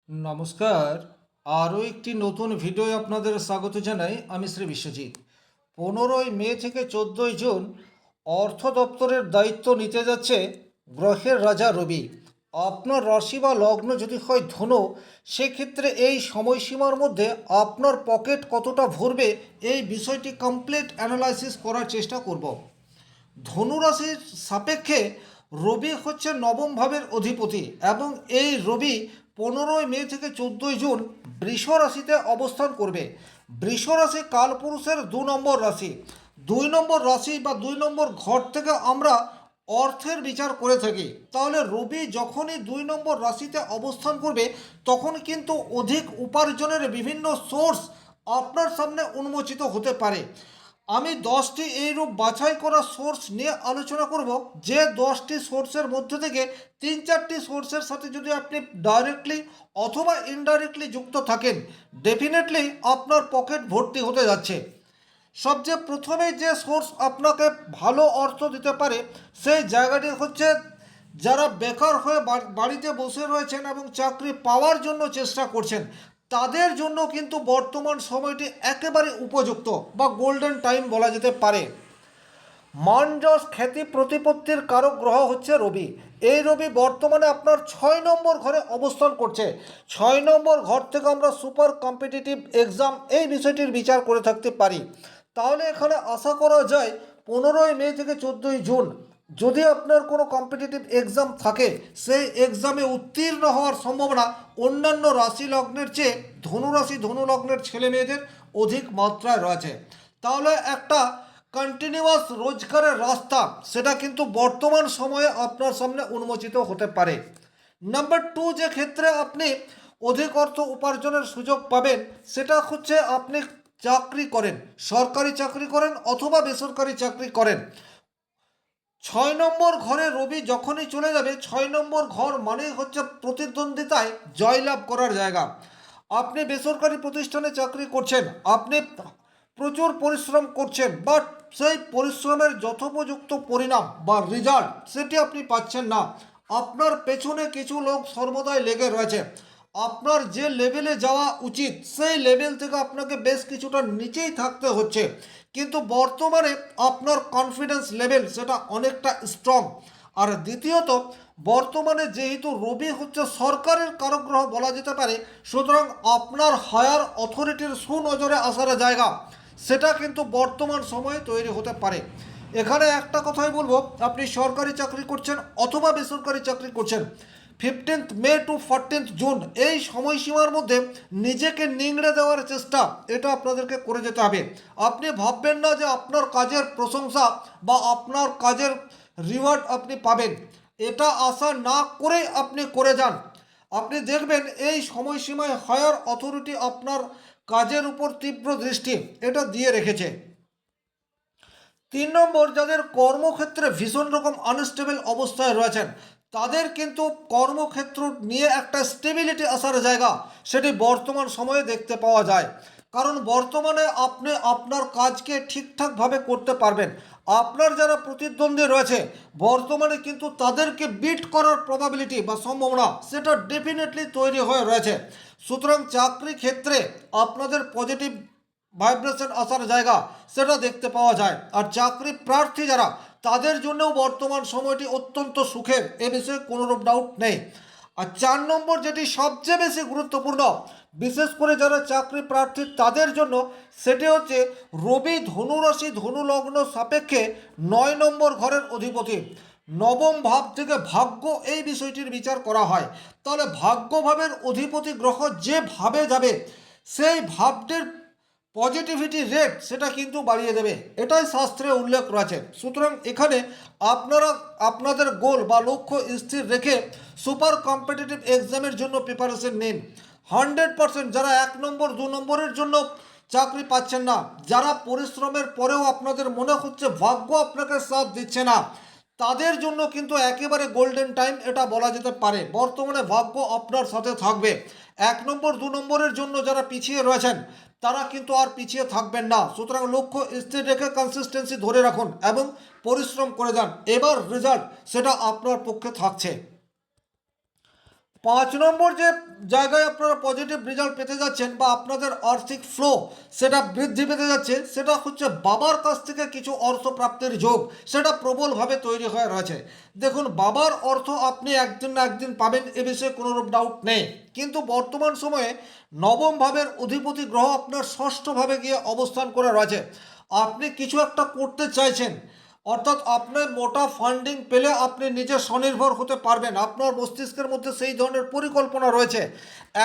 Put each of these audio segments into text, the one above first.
নমস্কার। আরও একটি নতুন ভিডিওয় আপনাদের স্বাগত জানাই। আমি শ্রী বিশ্বজিৎ। 15 মে থেকে 14 জুন অর্থ দপ্তরের দায়িত্ব নিতে যাচ্ছে গ্রহের রাজা রবি। আপনার রাশি বা লগ্ন যদি হয় ধনু, সেক্ষেত্রে এই সময়সীমার মধ্যে আপনার পকেট কতটা ভরবে এই বিষয়টি কমপ্লিট অ্যানালাইসিস করার চেষ্টা করব। ধনুরাশির সাপেক্ষে রবি হচ্ছে নবম ভাবের অধিপতি এবং এই রবি 15 মে থেকে 14 জুন বৃষ রাশিতে অবস্থান করবে। বৃষ রাশি কালপুরুষের 2 নম্বর রাশি। 2 নম্বর রাশি বা 2 নম্বর ঘর থেকে আমরা অর্থের বিচার করে থাকি। তাহলে রবি যখনই 2 নম্বর রাশিতে অবস্থান করবে তখন কিন্তু অধিক উপার্জনের বিভিন্ন সোর্স আপনার সামনে উন্মোচিত হতে পারে। আমি 10টি এইরূপ বাছাই করা সোর্স নিয়ে আলোচনা করব, যে 10টি সোর্সের মধ্যে থেকে 3-4টি সোর্সের সাথে যদি আপনি ডাইরেক্টলি অথবা ইনডাইরেক্টলি যুক্ত থাকেন, ডেফিনেটলি আপনার পকেট ভর্তি হতে যাচ্ছে। সবচেয়ে প্রথমে যে সোর্স আপনাকে ভালো অর্থ দিতে পারে সেই জায়গাটি হচ্ছে যারা বেকার হয়ে বাড়িতে বসে রয়েছেন এবং চাকরি পাওয়ার জন্য চেষ্টা করছেন, তাদের জন্য কিন্তু বর্তমান সময়টি একেবারে উপযুক্ত বা গোল্ডেন টাইম বলা যেতে পারে। মান যশ খ্যাতি প্রতিপত্তির কারক গ্রহ হচ্ছে রবি। এই রবি বর্তমানে আপনার 6 নম্বর ঘরে অবস্থান করছে। 6 নম্বর ঘর থেকে আমরা সুপার কম্পিটিটিভ এক্সাম এই বিষয়টির বিচার করে থাকতে পারি। তাহলে এখানে আশা করা যায় 15 মে থেকে 14 জুন যদি আপনার কোনো কম্পিটিটিভ এক্সাম থাকে, সেই এক্সামে উত্তীর্ণ হওয়ার সম্ভাবনা অন্যান্য রাশি লগ্নের চেয়ে ধনুরাশি ধনু লগ্নের ছেলে মেয়েদের অধিক মাত্রায় রয়েছে। তাহলে একটা কন্টিনিউয়াস রোজগারের রাস্তা সেটা কিন্তু বর্তমান সময়ে আপনার সামনে উন্মোচিত হতে পারে। নাম্বার 2, যে ক্ষেত্রে আপনি অধিক অর্থ উপার্জনের সুযোগ পাবেন সেটা হচ্ছে আপনি চাকরি করেন, সরকারি চাকরি করেন অথবা বেসরকারি চাকরি করেন। 6 নম্বর ঘরে রবি যখনই চলে যাবে, 6 নম্বর ঘর মানে হচ্ছে প্রতিদ্বন্দ্বিতায় জয়লাভ করার জায়গা। আপনি বেসরকারি প্রতিষ্ঠানে চাকরি করছেন, আপনি প্রচুর পরিশ্রম করছেন, বাট সেই পরিশ্রমের যথোপযুক্ত পরিণাম বা রেজাল্ট সেটি আপনি পাচ্ছেন না। আপনার পেছনে কিছু লোক সর্বদাই লেগে রয়েছে। আপনার যে লেভেলে যাওয়া উচিত সেই লেভেল থেকে আপনাকে বেশ কিছুটা নিচেই থাকতে হচ্ছে, কিন্তু বর্তমানে আপনার কনফিডেন্স লেভেল সেটা অনেকটা স্ট্রং। আর দ্বিতীয়ত, বর্তমানে যেহেতু রবি হচ্ছে সরকারের কারক গ্রহ বলা যেতে পারে, সুতরাং আপনার হায়ার অথরিটির সুনজরে আসার জায়গা সেটা কিন্তু বর্তমান সময়ে তৈরি হতে পারে। এখানে একটা কথাই বলবো, আপনি সরকারি চাকরি করছেন অথবা বেসরকারি চাকরি করছেন, 15 মে টু 14 জুন এই সময়সীমার মধ্যে নিজেকে নিংড়ে দেওয়ার চেষ্টা এটা আপনাদেরকে করে যেতে হবে। আপনি ভাববেন না যে আপনার কাজের প্রশংসা বা আপনার কাজের রিওয়ার্ড আপনি পাবেন, এটা আশা না করে আপনি করে যান। আপনি দেখবেন এই সময়সীমায় হায়ার অথরিটি আপনার কাজের উপর তীব্র দৃষ্টি এটা দিয়ে রেখেছে। 3 নম্বর, যাদের কর্মক্ষেত্রে ভীষণ রকম আনস্টেবল অবস্থায় রয়েছেন, তাদের কিন্তু কর্মক্ষেত্র নিয়ে একটা স্টেবিলিটি আসার জায়গা সেটি বর্তমান সময়ে দেখতে পাওয়া যায়। কারণ বর্তমানে আপনি আপনার কাজকে ঠিকঠাকভাবে করতে পারবেন। আপনার যারা প্রতিদ্বন্দ্বী রয়েছে বর্তমানে কিন্তু তাদেরকে বিট করার প্রবাবিলিটি বা সম্ভাবনা সেটা ডেফিনেটলি তৈরি হয়ে রয়েছে। সুতরাং চাকরি ক্ষেত্রে আপনাদের পজিটিভ ভাইব্রেশন আসার জায়গা সেটা দেখতে পাওয়া যায়। আর চাকরি প্রার্থী যারা, তাদের জন্যও বর্তমান সময়টি অত্যন্ত সুখের, এ বিষয়ে কোনোরূপ ডাউট নেই। আর 4 নম্বর যেটি সবচেয়ে বেশি গুরুত্বপূর্ণ, বিশেষ করে যারা চাকরি প্রার্থী তাদের জন্য, সেটি হচ্ছে রবি ধনুরাশি ধনু লগ্ন সাপেক্ষে 9 নম্বর ঘরের অধিপতি। নবম ভাব থেকে ভাগ্য এই বিষয়টির বিচার করা হয়। তাহলে ভাগ্যভাবের অধিপতি গ্রহ যেভাবে যাবে সেই ভাবটির পজিটিভিটি রেট সেটা কিন্তু বাড়িয়ে দেবে, এটাই শাস্ত্রে উল্লেখ রয়েছে। সুতরাং এখানে আপনারা আপনাদের গোল বা লক্ষ্য স্থির রেখে সুপার কম্পিটিটিভ এক্সামের জন্য প্রিপারেশন নিন। 100% যারা 1 নম্বর 2 নম্বরের জন্য চাকরি পাচ্ছেন না, যারা পরিশ্রমের পরেও আপনাদের মনে হচ্ছে ভাগ্য আপনাকে সাথ দিচ্ছে না, তাদের জন্য কিন্তু একেবারে গোল্ডেন টাইম এটা বলা যেতে পারে। বর্তমানে ভাগ্য আপনার সাথে থাকবে। 1 নম্বর 2 নম্বরের জন্য যারা পিছিয়ে রয়েছেন তারা কিন্তু আর পিছিয়ে থাকবেন না। সুতরাং লক্ষ্য স্থির রেখে কনসিস্টেন্সি ধরে রাখুন এবং পরিশ্রম করে যান, এবার রেজাল্ট সেটা আপনার পক্ষে থাকছে। 5 নম্বর যে জায়গায় আপনারা পজিটিভ রেজাল্ট পেতে যাচ্ছেন বা আপনাদের আর্থিক ফ্লো সেটা বৃদ্ধি পেতে যাচ্ছে, সেটা হচ্ছে বাবার কাছ থেকে কিছু অর্থ প্রাপ্তির যোগ সেটা প্রবলভাবে তৈরি হয়ে রয়েছে। দেখুন, বাবার অর্থ আপনি একদিন না একদিন পাবেন, এ বিষয়ে কোনোরূপ ডাউট নেই। কিন্তু বর্তমান সময়ে নবম ভাবের অধিপতি গ্রহ আপনার ষষ্ঠ ভাবে গিয়ে অবস্থান করে রয়েছে। আপনি কিছু একটা করতে চাইছেন, অর্থাৎ আপনার মোটা ফান্ডিং পেলে আপনি নিজে স্বনির্ভর হতে পারবেন, আপনার মস্তিষ্কের মধ্যে সেই ধরনের পরিকল্পনা রয়েছে।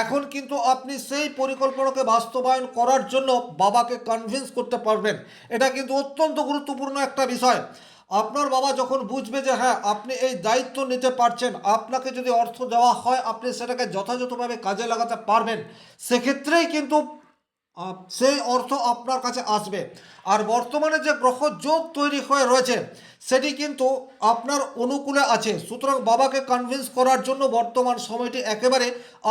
এখন কিন্তু আপনি সেই পরিকল্পনাকে বাস্তবায়ন করার জন্য বাবাকে কনভিন্স করতে পারবেন। এটা কিন্তু অত্যন্ত গুরুত্বপূর্ণ একটা বিষয়। আপনার বাবা যখন বুঝবে যে হ্যাঁ আপনি এই দায়িত্ব নিতে পারছেন, আপনাকে যদি অর্থ দেওয়া হয় আপনি সেটাকে যথাযথভাবে কাজে লাগাতে পারবেন, সেক্ষেত্রেই কিন্তু সেই অর্থ আপনার কাছে আসবে। আর বর্তমানে যে গ্রহ যোগ তৈরি হয়ে রয়েছে সেটি কিন্তু আপনার অনুকূলে আছে, সুতরাং বাবাকে কনভিন্স করার জন্য বর্তমান সময়টি একেবারে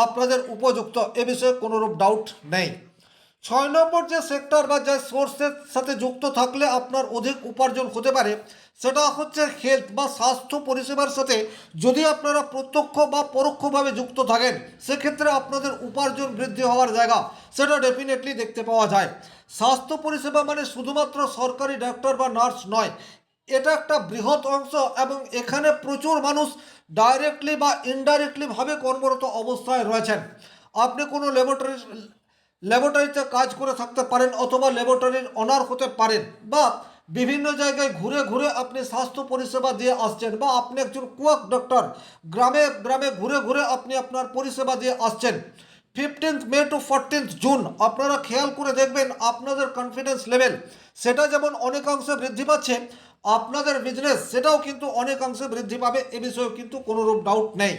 আপনাদের উপযুক্ত, এ বিষয়ে কোনোরূপ ডাউট নেই। 6 নম্বর যে সেক্টর বা যে সোর্সের সাথে যুক্ত থাকলে আপনার অধিক উপার্জন হতে পারে সেটা হচ্ছে হেলথ বা স্বাস্থ্য পরিষেবার সাথে। যদি আপনারা প্রত্যক্ষ বা পরোক্ষভাবে যুক্ত থাকেন সেক্ষেত্রে আপনাদের উপার্জন বৃদ্ধি হওয়ার জায়গা সেটা ডেফিনেটলি দেখতে পাওয়া যায়। স্বাস্থ্য পরিষেবা মানে শুধুমাত্র সরকারি ডাক্তার বা নার্স নয়, এটা একটা বৃহৎ অংশ এবং এখানে প্রচুর মানুষ ডাইরেক্টলি বা ইনডাইরেক্টলি ভাবে কর্মরত অবস্থায় রয়েছেন। আপনি কোনো ল্যাবরেটরিতে কাজ করে থাকতে পারেন অথবা ল্যাবরেটরির অনার হতে পারেন, বা বিভিন্ন জায়গায় ঘুরে ঘুরে আপনি স্বাস্থ্য পরিষেবা দিয়ে আসছেন, বা আপনি একজন কুয়াক ডক্টর, গ্রামে গ্রামে ঘুরে ঘুরে আপনি আপনার পরিষেবা দিয়ে আসছেন। 15 মে টু 14 জুন আপনারা খেয়াল করে দেখবেন আপনাদের কনফিডেন্স লেভেল সেটা যেমন অনেকাংশে বৃদ্ধি পাচ্ছে, আপনাদের বিজনেস সেটাও কিন্তু অনেকাংশে বৃদ্ধি পাবে, এ বিষয়েও কিন্তু কোনোরূপ ডাউট নেই।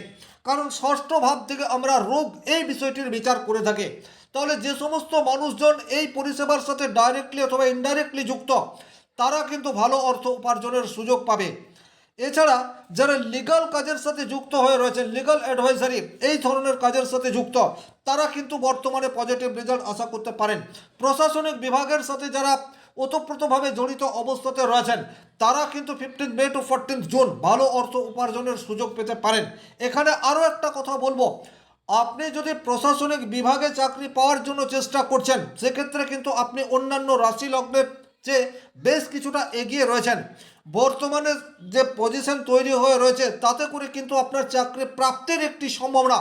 কারণ ষষ্ঠ ভাব থেকে আমরা রোগ এই বিষয়টির বিচার করে থাকি। তাহলে যে সমস্ত মানুষজন এই পরিষেবার সাথে ডাইরেক্টলি অথবা ইনডাইরেক্টলি যুক্ত তারা কিন্তু ভালো অর্থ উপার্জনের সুযোগ পাবে। এছাড়া যারা লিগাল কাজের সাথে যুক্ত হয়ে রয়েছে, লিগাল অ্যাডভাইজারি এই ধরনের কাজের সাথে যুক্ত, তারা কিন্তু বর্তমানে পজিটিভ রেজাল্ট আশা করতে পারেন। প্রশাসনিক বিভাগের সাথে যারা ওতপ্রোতভাবে জড়িত অবস্থাতে রয়েছেন তারা কিন্তু 15 মে টু 14 জুন ভালো অর্থ উপার্জনের সুযোগ পেতে পারেন। এখানে আরও একটা কথা বলবো, আপনি যদি প্রশাসনিক বিভাগে চাকরি পাওয়ার জন্য চেষ্টা করছেন সেক্ষেত্রে কিন্তু আপনি অন্যান্য রাশি লগ্নের চেয়ে বেশ কিছুটা এগিয়ে রয়েছেন। বর্তমানে যে পজিশন তৈরি হয়ে রয়েছে তাতে করে কিন্তু আপনার চাকরি প্রাপ্তির একটি সম্ভাবনা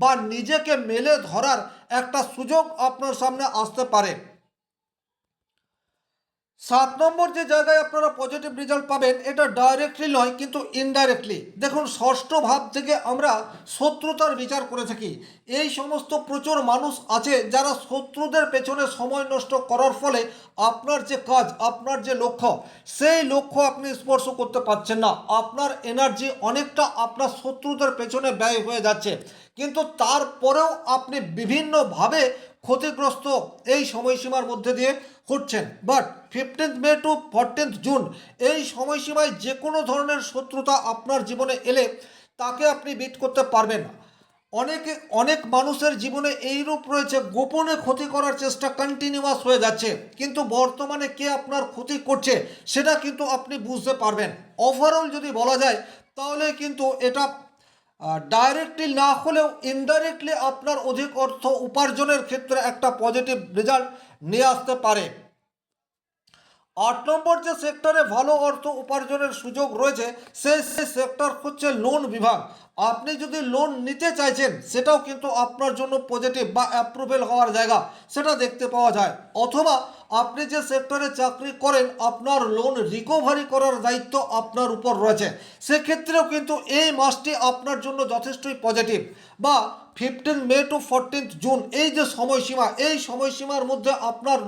বা নিজেকে মেলে ধরার একটা সুযোগ আপনার সামনে আসতে পারে। 7 নম্বর যে জায়গায় আপনারা পজিটিভ রেজাল্ট পাবেন এটা ডাইরেক্টলি নয় কিন্তু ইনডাইরেক্টলি। দেখুন, ষষ্ঠ ভাব থেকে আমরা শত্রুতার বিচার করে থাকি। এই সমস্ত প্রচুর মানুষ আছে যারা শত্রুদের পেছনে সময় নষ্ট করার ফলে আপনার যে কাজ, আপনার যে লক্ষ্য, সেই লক্ষ্য আপনি স্পর্শ করতে পারছেন না। আপনার এনার্জি অনেকটা আপনার শত্রুদের পেছনে ব্যয় হয়ে যাচ্ছে, কিন্তু তারপরেও আপনি বিভিন্নভাবে ক্ষতিগ্রস্ত এই সময়সীমার মধ্যে দিয়ে হচ্ছেন। বাট 15 মে টু 14 জুন এই সময়সীমায় যে কোনো ধরনের শত্রুতা আপনার জীবনে এলে তাকে আপনি বিট করতে পারবেন। অনেক মানুষের জীবনে এইরূপ রয়েছে, গোপনে ক্ষতি করার চেষ্টা কন্টিনিউয়াস হয়ে যাচ্ছে, কিন্তু বর্তমানে কে আপনার ক্ষতি করছে সেটা কিন্তু আপনি বুঝতে পারবেন। ওভারঅল যদি বলা যায় তাহলে কিন্তু এটা ডাইরেক্টলি না হলেও ইনডাইরেক্টলি আপনার অধিক অর্থ উপার্জনের ক্ষেত্রে একটা পজিটিভ রেজাল্ট নিয়ে আসতে পারে। 8 নম্বর যে সেক্টরে ভালো অর্থ উপার্জনের সুযোগ রয়েছে সেই সেক্টর হচ্ছে লোন বিভাগ। আপনি যদি লোন নিতে চাইছেন সেটাও কিন্তু আপনার জন্য পজিটিভ বা অ্যাপ্রুভেল হওয়ার জায়গা সেটা দেখতে পাওয়া যায়। অথবা আপনি যে সেক্টরে চাকরি করেন আপনার লোন রিকভারি করার দায়িত্ব আপনার উপর রয়েছে, সেক্ষেত্রেও কিন্তু এই মাসটি আপনার জন্য যথেষ্টই পজিটিভ। বা 15 মে টু 14 জুন এই যে সময়সীমা, এই সময়সীমার মধ্যে আপনার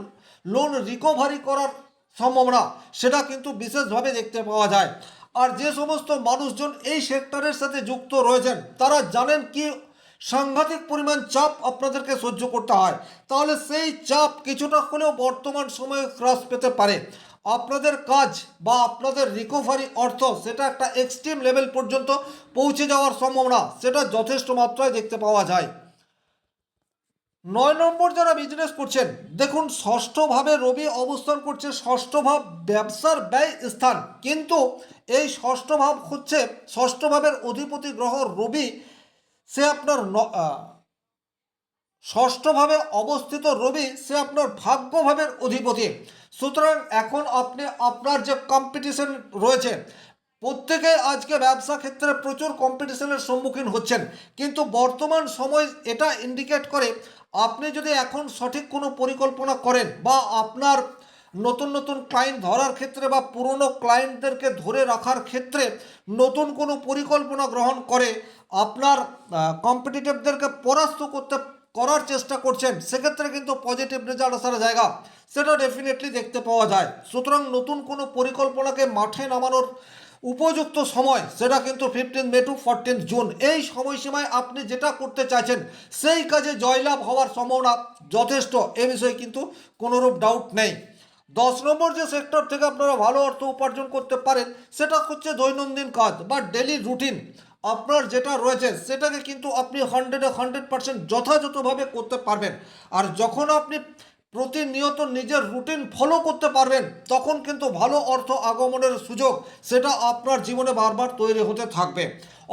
লোন রিকভারি করার সম্ভাবনা সেটা কিন্তু বিশেষভাবে দেখতে পাওয়া যায়। আর যে সমস্ত মানুষজন এই সেক্টরের সাথে যুক্ত রয়েছেন তারা জানেন কি সাংঘাতিক পরিমাণ চাপ আপনাদেরকে সহ্য করতে হয়, তাহলে সেই চাপ কিছুটা হলেও বর্তমান সময়ে হ্রাস পেতে পারে। আপনাদের কাজ বা আপনাদের রিকভারি অর্থ সেটা একটা এক্সট্রিম লেভেল পর্যন্ত পৌঁছে যাওয়ার সম্ভাবনা সেটা যথেষ্ট মাত্রায় দেখতে পাওয়া যায়। 9 নম্বর যারা বিজনেস করছেন, দেখুন ষষ্ঠভাবে রবি অবস্থান করছে, ষষ্ঠ ভাব ব্যবসার ব্যয় স্থান, কিন্তু এই ষষ্ঠ ভাব হচ্ছে ষষ্ঠ ভাবের অধিপতি গ্রহ রবি সে আপনার ষষ্ঠভাবে অবস্থিত রবি সে আপনার ভাগ্যভাবের অধিপতি। সুতরাং এখন আপনি আপনার যে কম্পিটিশন রয়েছে, প্রত্যেকে আজকে ব্যবসা ক্ষেত্রে প্রচুর কম্পিটিশনের সম্মুখীন হচ্ছেন, কিন্তু বর্তমান সময় এটা ইন্ডিকেট করে আপনি যদি এখন সঠিক কোনো পরিকল্পনা করেন বা আপনার নতুন নতুন ক্লায়েন্ট ধরার ক্ষেত্রে বা পুরনো ক্লায়েন্টদেরকে ধরে রাখার ক্ষেত্রে নতুন কোনো পরিকল্পনা গ্রহণ করে আপনার কম্পিটিটিভদেরকে পরাস্ত করার চেষ্টা করছেন, সেক্ষেত্রে কিন্তু পজিটিভ রেজাল্ট আসার জায়গা সেটা ডেফিনেটলি দেখতে পাওয়া যায়। সুতরাং নতুন কোনো পরিকল্পনাকে মাঠে নামানোর উপযুক্ত সময় সেটা কিন্তু 15 মে টু 14 জুন, এই সময়সীমায় আপনি যেটা করতে চাইছেন সেই কাজে জয়লাভ হওয়ার সম্ভাবনা যথেষ্ট, এ বিষয়ে কিন্তু কোনোরূপ ডাউট নেই। 10 নম্বর যে সেক্টর থেকে আপনারা ভালো অর্থ উপার্জন করতে পারেন সেটা হচ্ছে দৈনন্দিন কাজ বা ডেলি রুটিন। আপনার যেটা রয়েছে সেটাকে কিন্তু আপনি 100% যথাযথভাবে করতে পারবেন। আর যখন আপনি প্রতিনিয়ত নিজের রুটিন ফলো করতে পারবেন তখন কিন্তু ভালো অর্থ আগমনের সুযোগ সেটা আপনার জীবনে বারবার তৈরি হতে থাকবে।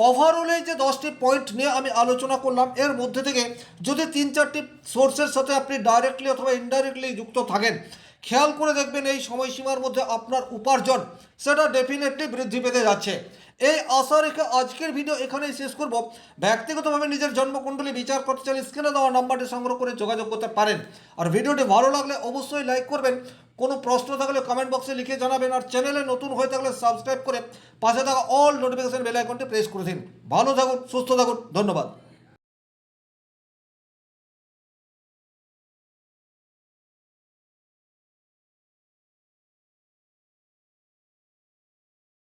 ওভারঅল এই যে 10টি পয়েন্ট নিয়ে আমি আলোচনা করলাম, এর মধ্যে থেকে যদি 3-4টি সোর্সের সাথে আপনি ডাইরেক্টলি অথবা ইনডাইরেক্টলি যুক্ত থাকেন, খেয়াল করে দেখবেন এই সময়সীমার মধ্যে আপনার উপার্জন সেটা ডেফিনেটলি বৃদ্ধি পেতে যাচ্ছে। এই আশা রেখে আজকের ভিডিও এখানেই শেষ করব। ব্যক্তিগতভাবে নিজের জন্মকুণ্ডলী বিচার করতে চাইলে স্ক্রিনে দেওয়া নাম্বারটি সংগ্রহ করে যোগাযোগ করতে পারেন। আর ভিডিওটি ভালো লাগলে অবশ্যই লাইক করবেন, কোনো প্রশ্ন থাকলে কমেন্ট বক্সে লিখে জানাবেন, আর চ্যানেলে নতুন হয়ে থাকলে সাবস্ক্রাইব করে পাশে থাকা অল নোটিফিকেশন বেল আইকনটি প্রেস করে দিন। ভালো থাকুন, সুস্থ থাকুন, ধন্যবাদ।